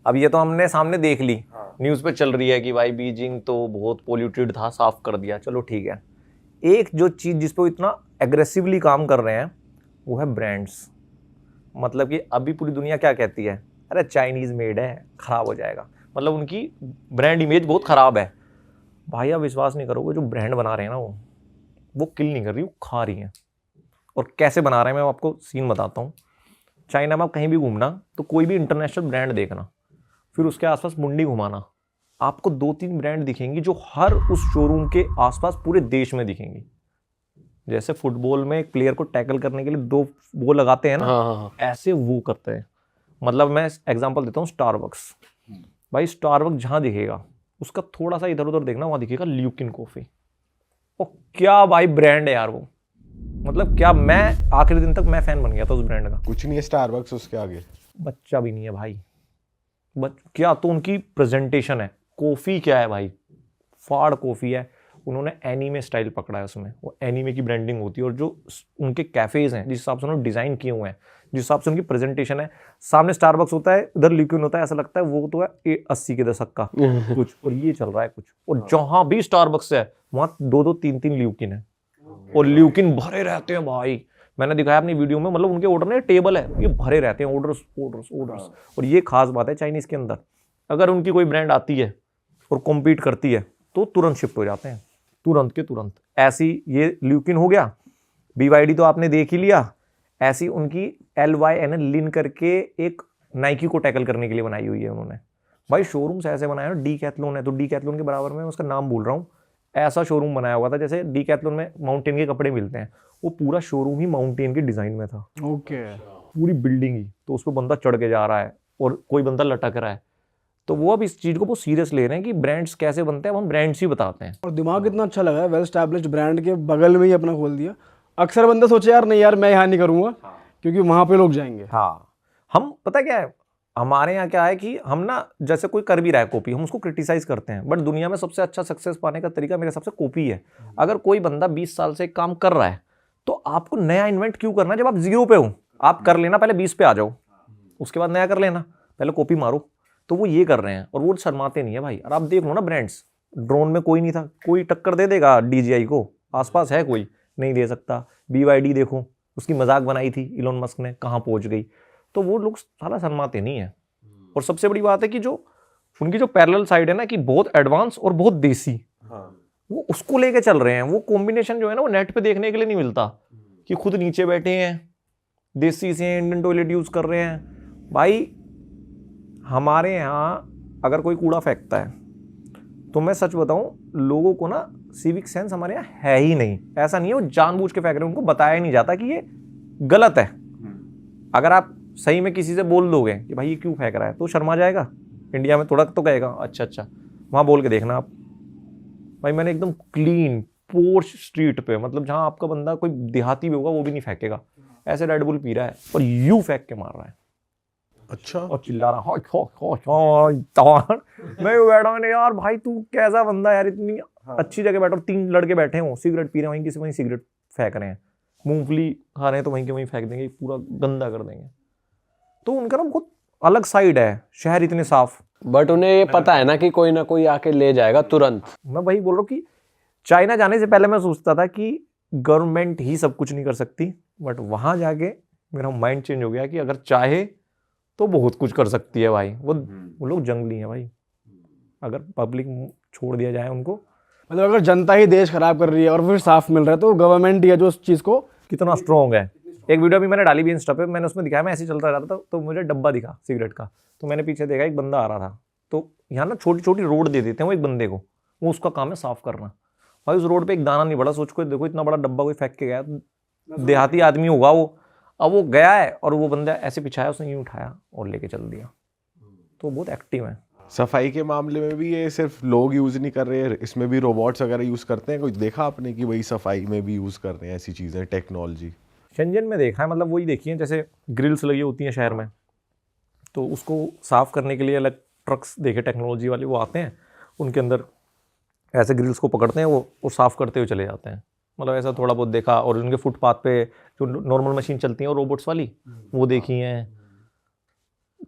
अब ये तो हमने सामने देख ली, न्यूज़ पे चल रही है कि भाई बीजिंग तो बहुत पोल्यूटेड था, साफ कर दिया, चलो ठीक है। एक जो चीज़ जिस पे वो इतना एग्रेसिवली काम कर रहे हैं वो है ब्रांड्स। मतलब कि अभी पूरी दुनिया क्या कहती है, अरे चाइनीज़ मेड है, ख़राब हो जाएगा। मतलब उनकी ब्रांड इमेज बहुत ख़राब है। भाई आप विश्वास नहीं करोगे, जो ब्रांड बना रहे हैं ना वो किल नहीं कर रही, वो खा रही हैं। और कैसे बना रहे हैं मैं आपको सीन बताता हूँ। चाइना में आप कहीं भी घूमना तो कोई भी इंटरनेशनल ब्रांड देखना, फिर उसके आसपास मुंडी घुमाना, आपको 2-3 ब्रांड दिखेंगी जो हर उस शोरूम के आसपास पूरे देश में दिखेंगी। जैसे फुटबॉल में एक प्लेयर को टैकल करने के लिए 2 वो लगाते हैं ना, हाँ। ऐसे वो करते हैं। मतलब मैं एग्जांपल देता हूँ, स्टारबक्स। भाई स्टारबक्स जहाँ दिखेगा उसका थोड़ा सा इधर उधर देखना, वहाँ दिखेगा ल्यूकिन कॉफ़ी। और क्या भाई ब्रांड है यार वो, मतलब क्या, मैं आखिरी दिन तक मैं फैन बन गया था उस ब्रांड का। कुछ नहीं है स्टारबक्स उसके आगे, बच्चा भी नहीं है भाई। क्या तो उनकी प्रेजेंटेशन है, कॉफ़ी क्या है भाई, फाड़ कॉफ़ी है। उन्होंने एनीमे स्टाइल पकड़ा है, उसमें वो एनीमे की ब्रांडिंग होती है। और जो उनके कैफ़ेज़ हैं जिस हिसाब से उन्होंने डिज़ाइन किए हुए हैं, जिस हिसाब से उनकी प्रेजेंटेशन है, सामने स्टारबक्स होता है, इधर ल्यूकिन होता है, ऐसा लगता है वो तो है 80 के दशक का कुछ, और ये चल रहा है कुछ। और जहाँ भी स्टारबक्स है वहाँ 2-2, 3-3 ल्यूकिन है, और ल्यूकिन भरे रहते हैं भाई। मैंने दिखाया अपनी वीडियो में, मतलब उनके ऑर्डर में टेबल है, ये भरे रहते हैं, ऑर्डर्स ऑर्डर्स ऑर्डर्स। और ये खास बात है चाइनीज़ के अंदर, अगर उनकी कोई ब्रांड आती है और कॉम्पीट करती है तो तुरंत शिफ्ट हो जाते हैं, तुरंत के तुरंत। ऐसी ये ल्यूकिन हो गया, BYD तो आपने देख ही लिया। ऐसी उनकी LYN लिन करके एक नाइकी को टैकल करने के लिए बनाई हुई है उन्होंने। भाई शोरूम्स ऐसे बनाए हैं, डीकैथलॉन है तो डीकैथलॉन के बराबर में, उसका नाम भूल रहा हूँ, ऐसा शोरूम बनाया हुआ था जैसे डीकैथलॉन में माउंटेन के कपड़े मिलते हैं, वो पूरा शोरूम ही माउंटेन के डिजाइन में था। ओके। पूरी बिल्डिंग ही, तो उस पर बंदा चढ़ के जा रहा है और कोई बंदा लटक रहा है। तो वो अब इस चीज को बहुत सीरियस ले रहे हैं कि ब्रांड्स कैसे बनते हैं, अब हम ब्रांड्स ही बताते हैं। और दिमाग इतना अच्छा लगा है, वेल स्टैब्लिश्ड ब्रांड के बगल में ही अपना खोल दिया। अक्सर बंदे सोचे यार नहीं यार मैं यहाँ नहीं करूँगा, क्योंकि वहाँ पे लोग जाएंगे। हाँ, हम पता क्या है, हमारे यहाँ क्या है कि हम ना, जैसे कोई कर भी रहा है कॉपी, हम उसको क्रिटिसाइज करते हैं, बट दुनिया में सबसे अच्छा सक्सेस पाने का तरीका मेरे हिसाब से कॉपी है। अगर कोई बंदा 20 साल से काम कर रहा है तो आपको नया इन्वेंट क्यों करना है, जब आप 0 पे हो। आप कर लेना, पहले 20 पे आ जाओ, उसके बाद नया कर लेना, पहले कॉपी मारो। तो वो ये कर रहे हैं और वो शर्माते नहीं है भाई। और आप देख लो ना ब्रांड्स, ड्रोन में कोई नहीं था, कोई टक्कर दे देगा DJI को, आसपास है कोई, नहीं दे सकता। BYD देखो, उसकी मजाक बनाई थी इलोन मस्क ने, कहाँ पहुंच गई। तो वो लोग साला शर्माते नहीं है। और सबसे बड़ी बात है कि जो उनकी जो पैरेलल साइड है ना, कि बहुत एडवांस और बहुत देसी, वो उसको लेके चल रहे हैं। वो कॉम्बिनेशन जो है ना, वो नेट पे देखने के लिए नहीं मिलता, कि खुद नीचे बैठे हैं, देसी से इंडियन टॉयलेट यूज कर रहे हैं। भाई हमारे यहाँ अगर कोई कूड़ा फेंकता है तो मैं सच बताऊं, लोगों को ना सिविक सेंस हमारे यहाँ है ही नहीं। ऐसा नहीं है वो जानबूझ के फेंक रहे हैं, उनको बताया नहीं जाता कि ये गलत है। अगर आप सही में किसी से बोल दोगे कि भाई ये क्यों फेंक रहा है, तो शर्मा जाएगा। इंडिया में थोड़ा तो कहेगा अच्छा, वहाँ बोल के देखना आप। भाई मैंने एकदम क्लीन पोर्च स्ट्रीट पे, मतलब जहाँ आपका बंदा कोई देहाती भी होगा वो भी नहीं फेंकेगा, ऐसे रेड बुल पी रहा है और यूं फेंक के मार रहा है। अच्छा, और चिल्ला रहा मैं बैठा हूँ, यार भाई तू कैसा बंदा यार, इतनी अच्छी जगह बैठा, 3 लड़के बैठे हो, सिगरेट पी रहे हैं, वहीं किसी वहीं सिगरेट फेंक रहे हैं, मूंगफली खा रहे हैं तो वहीं के वहीं फेंक देंगे, पूरा गंदा कर देंगे। तो उनका ना बहुत अलग साइड है, शहर इतने साफ, बट उन्हें ये पता है ना कि कोई ना कोई आके ले जाएगा तुरंत। मैं वही बोल रहा हूँ कि चाइना जाने से पहले मैं सोचता था कि गवर्नमेंट ही सब कुछ नहीं कर सकती, बट वहां जाके मेरा माइंड चेंज हो गया कि अगर चाहे तो बहुत कुछ कर सकती है भाई। वो लोग जंगली हैं भाई, अगर पब्लिक छोड़ दिया जाए उनको। मतलब अगर जनता ही देश खराब कर रही है और फिर साफ मिल रहा है, तो गवर्नमेंट ही है जो उस चीज़ को कितना स्ट्रॉन्ग है। एक वीडियो भी मैंने डाली भी इंस्टा पे, मैंने उसमें दिखाया, मैं ऐसे ही चलता रहता था तो मुझे डब्बा दिखा सिगरेट का, तो मैंने पीछे देखा एक बंदा आ रहा था। तो यहाँ ना छोटी छोटी रोड दे देते हैं वो एक बंदे को, वो उसका काम है साफ करना। भाई उस रोड पे एक दाना नहीं पड़ा, सोच को देखो इतना बड़ा डब्बा कोई फेंक के गया, देहाती आदमी होगा वो। अब वो गया है और वो बंदा ऐसे पिछाया, उसने यूं उठाया और लेके चल दिया। तो बहुत एक्टिव है। सफाई के मामले में भी ये सिर्फ लोग यूज नहीं कर रहे, इसमें भी रोबोट्स वगैरह यूज करते हैं। कुछ देखा आपने कि वही सफाई में भी यूज कर रहे हैं ऐसी चीजें, टेक्नोलॉजी? शेंजन में देखा है, मतलब वही देखी है, जैसे ग्रिल्स लगी होती हैं शहर में, तो उसको साफ करने के लिए अलग ट्रक्स देखे टेक्नोलॉजी वाले, वो आते हैं, उनके अंदर ऐसे ग्रिल्स को पकड़ते हैं, वो साफ करते हुए चले जाते हैं। मतलब ऐसा थोड़ा बहुत देखा। और उनके फुटपाथ पे जो नॉर्मल मशीन चलती हैं रोबोट्स वाली, वो देखी हैं।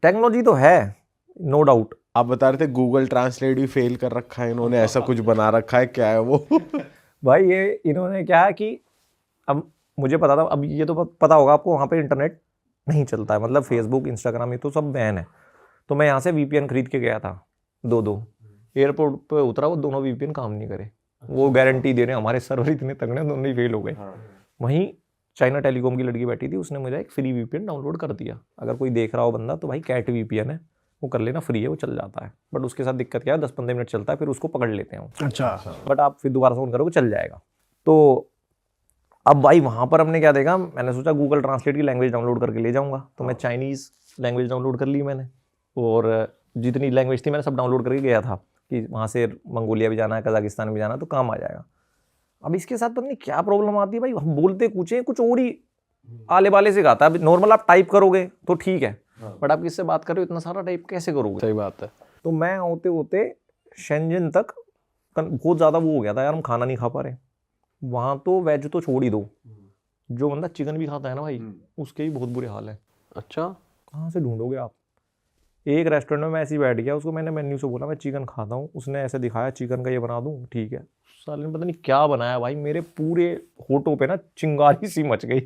टेक्नोलॉजी तो है, नो डाउट। आप बता रहे थे गूगल ट्रांसलेट भी फेल कर रखा है इन्होंने, ऐसा कुछ बना रखा है, क्या है वो? भाई ये इन्होंने क्या है कि अब मुझे पता था, अब ये तो पता होगा आपको, वहाँ पे इंटरनेट नहीं चलता है, मतलब फेसबुक इंस्टाग्राम ये तो सब बैन है। तो मैं यहाँ से VPN खरीद के गया था 2 एयरपोर्ट पे उतरा, वो दोनों VPN काम नहीं करे। वो गारंटी दे रहे हैं हमारे सर्वर इतने तगड़े, दोनों ही फेल हो गए। वहीं चाइना टेलीकॉम की लड़की बैठी थी, उसने मुझे एक फ्री VPN डाउनलोड कर दिया। अगर कोई देख रहा हो बंदा तो भाई कैट VPN है, वो कर लेना, फ्री है, वो चल जाता है। बट उसके साथ दिक्कत क्या है, 10-15 मिनट चलता है, फिर उसको पकड़ लेते हैं। अच्छा। बट आप फिर दोबारा से ऑन करोगे चल जाएगा। तो अब भाई वहाँ पर हमने क्या देखा, मैंने सोचा गूगल ट्रांसलेट की लैंग्वेज डाउनलोड करके ले जाऊँगा, तो मैं चाइनीज़ लैंग्वेज डाउनलोड कर ली मैंने, और जितनी लैंग्वेज थी मैंने सब डाउनलोड करके गया था कि वहाँ से मंगोलिया भी जाना है, कजाकिस्तान भी जाना है, तो काम आ जाएगा। अब इसके साथ पता नहीं क्या प्रॉब्लम आती है भाई, हम बोलते कुछ है, कुछ और ही आले बाले से गाता है। अब नॉर्मल आप टाइप करोगे तो ठीक है, बट आप किससे बात कर रहे हो, इतना सारा टाइप कैसे करोगे? सही बात है। तो मैं होते होते शेंजन तक बहुत ज़्यादा वो हो गया था यार, हम खाना नहीं खा पा रहे वहाँ। तो वेज तो छोड़ ही दो, जो बंदा चिकन भी खाता है ना भाई, उसके भी बहुत बुरे हाल है। अच्छा, कहाँ से ढूंढोगे आप? एक रेस्टोरेंट में मैं ऐसे ही बैठ गया, उसको मैंने मेन्यू से बोला मैं चिकन खाता हूँ, उसने ऐसे दिखाया चिकन का ये बना दूँ, ठीक है। साले ने पता नहीं क्या बनाया भाई, मेरे पूरे होठों पे ना चिंगारी सी मच गई।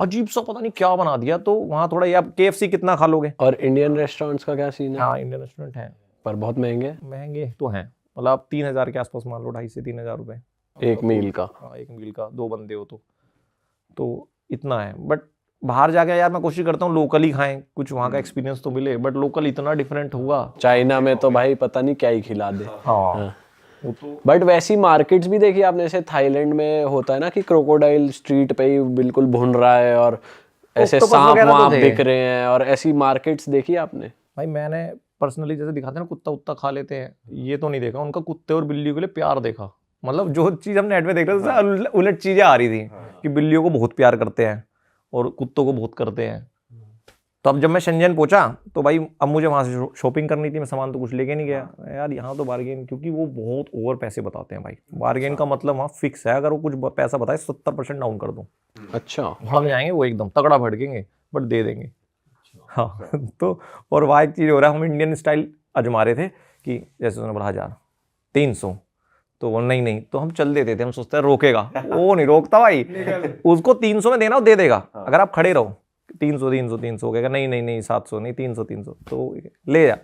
अजीब सा पता नहीं क्या बना दिया। तो वहाँ थोड़ा ये, आप KFC कितना खा लोगे? और इंडियन रेस्टोरेंट्स का क्या सीन है? हाँ इंडियन रेस्टोरेंट है, पर बहुत महंगे। महंगे तो हैं, मतलब आप 3,000 के आसपास मान लो, 2,500 से 3,000 रुपये एक मील का। हाँ एक मील का, 2 बंदे हो तो इतना है। बट बाहर जाके यार मैं कोशिश करता हूँ लोकल ही खाएं, कुछ वहाँ का एक्सपीरियंस तो मिले, बट लोकल इतना डिफरेंट होगा। चाइना में तो भाई पता नहीं क्या ही खिला दे। हाँ बट वैसी मार्केट्स भी देखी आपने, जैसे थाईलैंड में होता है ना कि क्रोकोडाइल स्ट्रीट पे ही बिल्कुल भुन रहा है, और ऐसे octopus सांप वगैरह तो वाप थे। दिख रहे हैं, और ऐसी मार्केट्स देखी आपने? भाई मैंने पर्सनली जैसे दिखाते हैं ना कुत्ता उत्ता खा लेते हैं, ये तो नहीं देखा। उनका कुत्ते और बिल्लियों के लिए प्यार देखा, मतलब जो चीज़ हम नेट में देख रहे थे उलट चीज़ें आ रही थी कि बिल्लियों को बहुत प्यार करते हैं और कुत्तों को बहुत करते हैं। तो अब जब मैं शेंजन पहुंचा तो भाई अब मुझे वहाँ से शॉपिंग करनी थी, मैं सामान तो कुछ लेके नहीं गया यार। यहाँ तो बार्गेन, क्योंकि वो बहुत ओवर पैसे बताते हैं भाई। बार्गेन का मतलब वहाँ फिक्स है, अगर वो कुछ पैसा बताए 70% डाउन कर दूँ, अच्छा, भड़क जाएंगे वो, एकदम तगड़ा भड़केंगे, बट दे देंगे। हाँ तो और वहाँ एक चीज़ हो रहा है, हम इंडियन स्टाइल आजमा रहे थे कि जैसे उसने बोला 1,000 300, तो वो नहीं तो हम चल देते थे, हम सोचते हैं रोकेगा, वो नहीं रोकता भाई। उसको 300 में देना हो दे देगा, अगर आप खड़े रहो 300 कहेगा नहीं 700 नहीं 300 तो ले जा।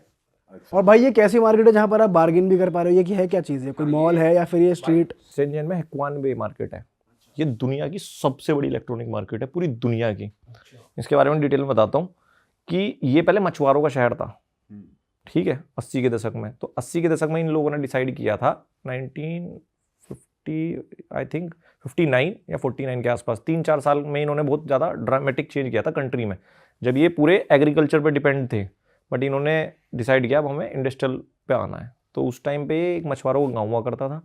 और भाई ये कैसी मार्केट है जहाँ पर आप बार्गेन भी कर पा रहे हो? ये कि है क्या चीज़ है, कोई मॉल है या फिर ये स्ट्रीट? शेंजन में क्वानबे मार्केट है, ये दुनिया की सबसे बड़ी इलेक्ट्रॉनिक मार्केट है पूरी दुनिया की। इसके बारे में डिटेल में बताता हूँ कि ये पहले मछुआरों का शहर था, ठीक है, 80 के दशक में। तो 80 के दशक में इन लोगों ने डिसाइड किया था 1950 आई थिंक 59 या 49 के आसपास, 3-4 साल में इन्होंने बहुत ज़्यादा ड्रामेटिक चेंज किया था कंट्री में, जब ये पूरे एग्रीकल्चर पे डिपेंड थे। बट इन्होंने डिसाइड किया अब हमें इंडस्ट्रियल पे आना है। तो उस टाइम पे एक मछुआरों का गाँव हुआ करता था।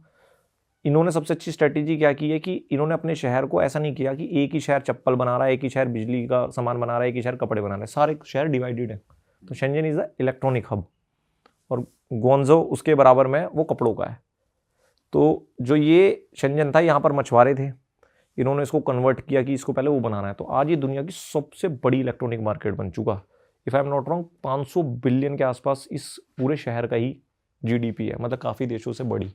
इन्होंने सबसे अच्छी स्ट्रेटेजी क्या की है कि इन्होंने अपने शहर को ऐसा नहीं किया कि एक ही शहर चप्पल बना रहा है, एक ही शहर बिजली का सामान बना रहा है, एक ही शहर कपड़े बना रहा है, सारे शहर डिवाइडेड है। तो Shenzhen is the electronic hub और ग्वांगझो उसके बराबर में वो कपड़ों का है। तो जो ये शेंजन था, यहाँ पर मछुआरे थे, इन्होंने इसको कन्वर्ट किया कि इसको पहले वो बनाना है। तो आज ये दुनिया की सबसे बड़ी इलेक्ट्रॉनिक मार्केट बन चुका। If I am not wrong 500 billion के आसपास इस पूरे शहर का ही GDP है, मतलब काफ़ी देशों से बड़ी।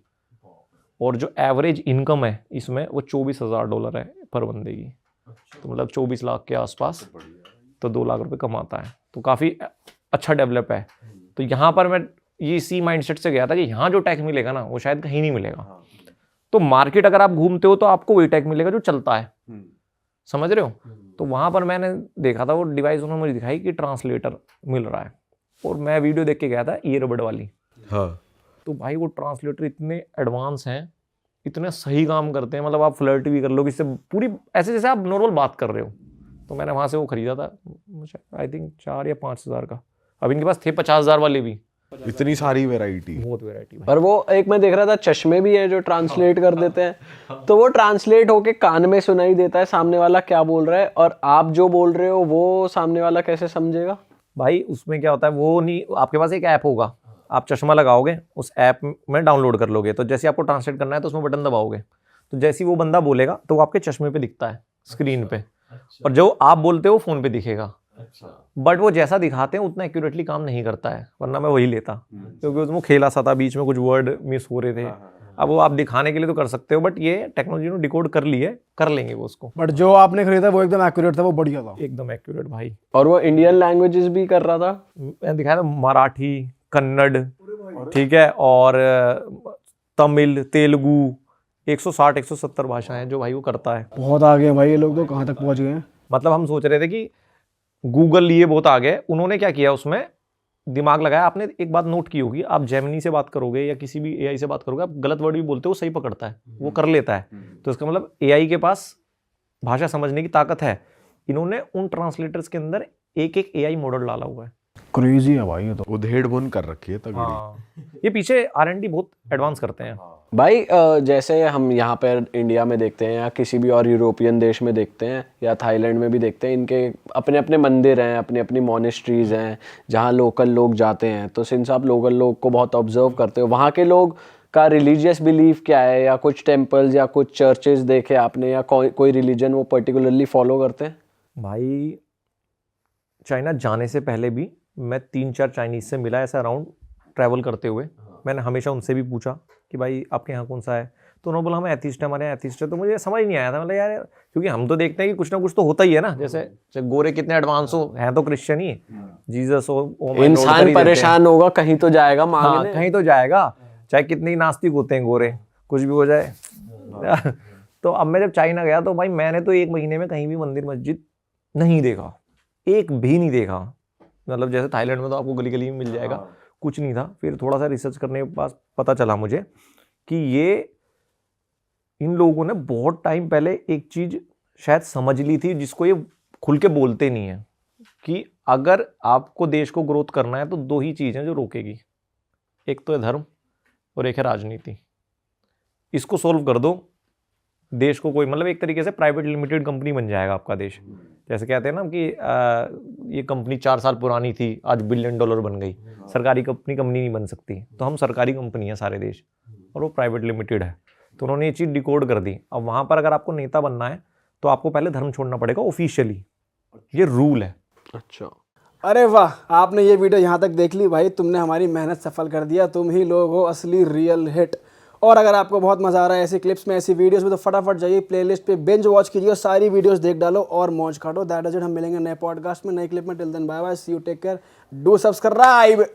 और जो एवरेज इनकम है इसमें वो $24,000 है पर बंदे की, तो मतलब 24 लाख के आसपास, तो 2 लाख रुपए कमाता है। तो काफ़ी अच्छा डेवलप है। तो यहाँ पर मैं ये इसी माइंडसेट से गया था कि यहाँ जो टैक्स मिलेगा ना वो शायद कहीं नहीं मिलेगा। तो मार्केट अगर आप घूमते हो तो आपको वही टैक्स मिलेगा जो चलता है, समझ रहे हो। तो वहाँ पर मैंने देखा था वो डिवाइस उन्होंने मुझे दिखाई कि ट्रांसलेटर मिल रहा है, और मैं वीडियो देख के गया था ईयरबड वाली। हाँ, तो भाई वो ट्रांसलेटर इतने एडवांस हैं, इतने सही काम करते हैं, मतलब आप फ्लर्ट भी कर लो इससे पूरी, ऐसे जैसे आप नॉर्मल बात कर रहे हो। तो मैंने वहाँ से वो खरीदा था, मुझे आई थिंक 4 या 5 हज़ार का। अब इनके पास थे 50,000 वाले भी, इतनी सारी वैरायटी। बहुत वैरायटी। पर वो एक मैं देख रहा था चश्मे भी है जो ट्रांसलेट कर देते हैं, तो वो ट्रांसलेट होके कान में सुनाई देता है सामने वाला क्या बोल रहा है, और आप जो बोल रहे हो वो सामने वाला कैसे समझेगा? भाई उसमें क्या होता है, वो नहीं, आपके पास एक ऐप होगा, आप चश्मा लगाओगे, उस ऐप में डाउनलोड कर लोगे, तो जैसे आपको ट्रांसलेट करना है तो उसमें बटन दबाओगे, तो जैसे ही वो बंदा बोलेगा तो वो आपके चश्मे पे दिखता है स्क्रीन पे, और जो आप बोलते हो फ़ोन पे दिखेगा। बट वो जैसा दिखाते हैं उतना एक्यूरेटली काम नहीं करता है, वरना मैं वही लेता, क्योंकि उसमें खेला सा था, बीच में कुछ वर्ड मिस हो रहे थे। अब वो आप दिखाने के लिए तो कर सकते हो, बट ये टेक्नोलॉजी ने डिकोड कर ली है, कर लेंगे वो उसको। बट जो आपने खरीदा वो एकदम एक्यूरेट था, वो बढ़िया था। एकदम एक्यूरेट भाई। और वो इंडियन लैंग्वेजेस भी कर रहा था। मैंने दिखाया था मराठी, कन्नड़, ठीक है, और तमिल, तेलुगु, 160-170 भाषाएं जो भाई वो करता है। बहुत आगे हैं भाई ये लोग, तो कहाँ तक पहुंच गए हैं। मतलब हम सोच रहे थे कि गूगल ये बहुत आगे, उन्होंने क्या किया उसमें दिमाग लगाया। आपने एक बात नोट की होगी, आप जेमिनी से बात करोगे या किसी भी एआई से बात करोगे, आप गलत वर्ड भी बोलते हो, वो सही पकड़ता है, वो कर लेता है। तो इसका मतलब एआई के पास भाषा समझने की ताकत है। इन्होंने उन ट्रांसलेटर्स के अंदर एक एक एआई मॉडल डाला हुआ है। क्रेजी है भाई ये तो। उधेड़ बुन कर रखी है तगड़ी। ये पीछे R&D बहुत एडवांस करते हैं भाई जैसे हम यहाँ पर इंडिया में देखते हैं या किसी भी और यूरोपियन देश में देखते हैं या थाईलैंड में भी देखते हैं, इनके अपने अपने मंदिर हैं, अपनी अपनी मॉनेस्ट्रीज हैं जहाँ लोकल लोग जाते हैं। तो सिंस आप लोकल लोग को बहुत ऑब्जर्व करते हो, वहाँ के लोग का रिलीजियस बिलीफ क्या है, या कुछ टेम्पल्स या कुछ चर्चेस देखे आपने, या कोई रिलीजन वो पर्टिकुलरली फॉलो करते हैं? भाई चाइना जाने से पहले भी मैं 3-4 चाइनीज से मिला ऐसा अराउंड ट्रैवल करते हुए। मैंने हमेशा उनसे भी पूछा कि भाई आपके यहाँ कौन सा है, तो उन्होंने बोला हम एथिस्ट है, हमारे यहाँ एथिस्ट है। तो मुझे समझ नहीं आया था, मतलब यार क्योंकि हम तो देखते हैं कि कुछ ना कुछ तो होता ही है ना, जैसे गोरे कितने एडवांस हो, हैं तो क्रिश्चियन ही, जीसस हो, इंसान परेशान होगा कहीं तो जाएगा मांगने। कहीं तो जाएगा, चाहे कितने ही नास्तिक होते हैं गोरे, कुछ भी हो जाए। तो अब मैं जब चाइना गया तो भाई मैंने तो 1 महीने में कहीं भी मंदिर मस्जिद नहीं देखा, एक भी नहीं देखा। मतलब जैसे थाईलैंड में तो आपको गली गली में मिल जाएगा, कुछ नहीं था। फिर थोड़ा सा रिसर्च करने के बाद पता चला मुझे कि ये इन लोगों ने बहुत टाइम पहले एक चीज शायद समझ ली थी, जिसको ये खुल के बोलते नहीं है, कि अगर आपको देश को ग्रोथ करना है तो 2 ही चीज़ हैं जो रोकेगी, एक तो है धर्म और एक है राजनीति। इसको सोल्व कर दो, देश को कोई मतलब एक तरीके से प्राइवेट लिमिटेड कंपनी बन जाएगा आपका देश। जैसे कहते हैं ना कि ये कंपनी 4 साल पुरानी थी, आज $1 बिलियन बन गई। सरकारी कंपनी नहीं बन सकती, तो हम सरकारी कंपनी है सारे देश, और वो प्राइवेट लिमिटेड है। तो उन्होंने ये चीज़ डिकोड कर दी। अब वहाँ पर अगर आपको नेता बनना है तो आपको पहले धर्म छोड़ना पड़ेगा ऑफिशियली, ये रूल है। अच्छा, अरे वाह, आपने ये वीडियो यहाँ तक देख ली भाई, तुमने हमारी मेहनत सफल कर दिया। तुम ही लोग हो असली रियल हिट। और अगर आपको बहुत मजा आ रहा है ऐसी क्लिप्स में, ऐसी वीडियोस में, तो फटाफट जाइए प्लेलिस्ट पे बिंज वॉच कीजिए और सारी वीडियोस देख डालो और मौज काटो। That is it. हम मिलेंगे नए पॉडकास्ट में, नए क्लिप में। Till then bye bye, see you, take care, do subscribe.